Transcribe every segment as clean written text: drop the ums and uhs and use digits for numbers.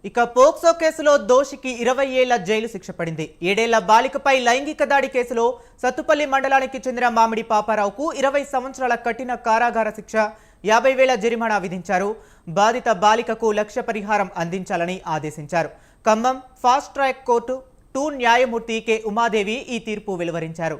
ఇక పోక్సో కేసులో దోషికి 20 ఏళ్ల జైలు శిక్ష పడింది. 7 ఏళ్ల బాలికపై లైంగిక దాడి కేసులో సత్తుపల్లి మండలానికి చెందిన మామిడి పాపారావుకు 20 సంవత్సరాల కఠిన కారాగార శిక్ష, 50,000 జరిమానా విధించారు. బాధిత బాలికకు లక్ష పరిహారం అందించాలని ఆదేశించారు. ఖమ్మం ఫాస్ట్ ట్రాక్ కోర్టు 2 న్యాయమూర్తి కె ఉమాదేవి ఈ తీర్పు వెలువరించారు.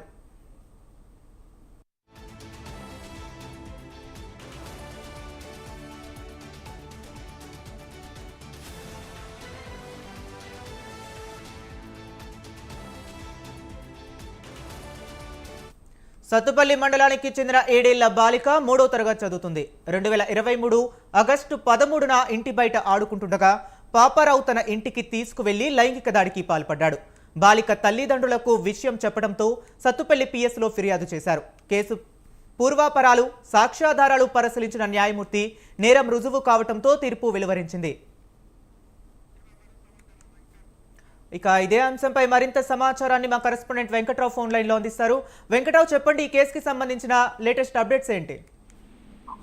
సత్తుపల్లి మండలానికి చెందిన 7 ఏళ్ల బాలిక 3వ తరగతి చదువుతుంది. 2023 ఆగస్టు 13న ఇంటి బయట ఆడుకుంటుండగా పాపారావు తన ఇంటికి తీసుకువెళ్లి లైంగిక దాడికి పాల్పడ్డాడు. బాలిక తల్లిదండ్రులకు విషయం చెప్పడంతో సత్తుపల్లి పిఎస్లో ఫిర్యాదు చేశారు. కేసు పూర్వాపరాలు, సాక్ష్యాధారాలు పరిశీలించిన న్యాయమూర్తి నేరం రుజువు కావడంతో తీర్పు వెలువరించింది. ఇక ఇదే అంశంపై మరింత సమాచారాన్ని మా కరెస్పాండెంట్ వెంకట్రావు ఫోన్ లైన్ లో అందిస్తారు. వెంకట్రావు, చెప్పండి, ఈ కేసుకి సంబంధించిన లేటెస్ట్ అప్డేట్స్ ఏంటి?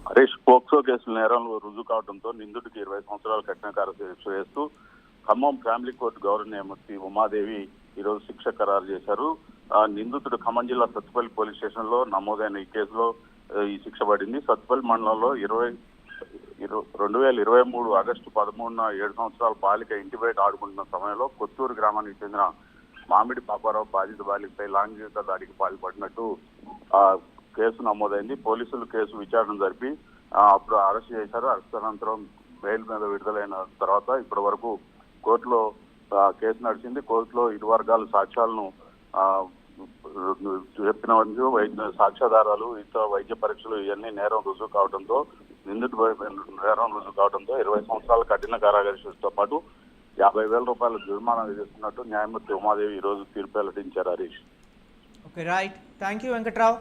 హరీష్, పోక్సో కేసులు నేరాలు రుజువు కావడంతో నిందితుడికి 20 సంవత్సరాల కఠిన శిక్ష వేస్తూ ఖమ్మం ఫ్యామిలీ కోర్టు గౌరవ న్యాయమూర్తి ఉమాదేవి ఈరోజు శిక్ష ఖరారు చేశారు. నిందితుడు ఖమ్మం జిల్లా సత్తుపల్లి పోలీస్ స్టేషన్ లో నమోదైన ఈ కేసులో ఈ శిక్ష పడింది. సత్తుపల్లి మండలంలో 2023 ఆగస్టు 13న 7 సంవత్సరాల బాలిక ఇంటి బయట ఆడుకుంటున్న సమయంలో కొత్తూరు గ్రామానికి చెందిన మామిడి పాపారావు బాధిత బాలికపై లైంగిక దాడికి పాల్పడినట్టు కేసు నమోదైంది. పోలీసులు కేసు విచారణ జరిపి అప్పుడు అరెస్ట్ చేశారు. అరెస్ట్ అనంతరం బెయిల్ మీద విడుదలైన తర్వాత ఇప్పటి వరకు కోర్టులో కేసు నడిచింది. కోర్టులో ఇరు వర్గాల సాక్ష్యాలను చెప్పిన సాక్ష్యాధారాలు, ఇతర వైద్య పరీక్షలు ఇవన్నీ నేరం రుజువు కావడంతో నేరం రుజువు కావడంతో 20 సంవత్సరాల కఠిన కారాగార శిక్షతో పాటు 50,000 రూపాయల జరిమానా విధిస్తున్నట్టు న్యాయమూర్తి ఉమాదేవి ఈ రోజు తీర్పు వెల్లడించారు. Harish. Okay, right. Thank you Venkatrao.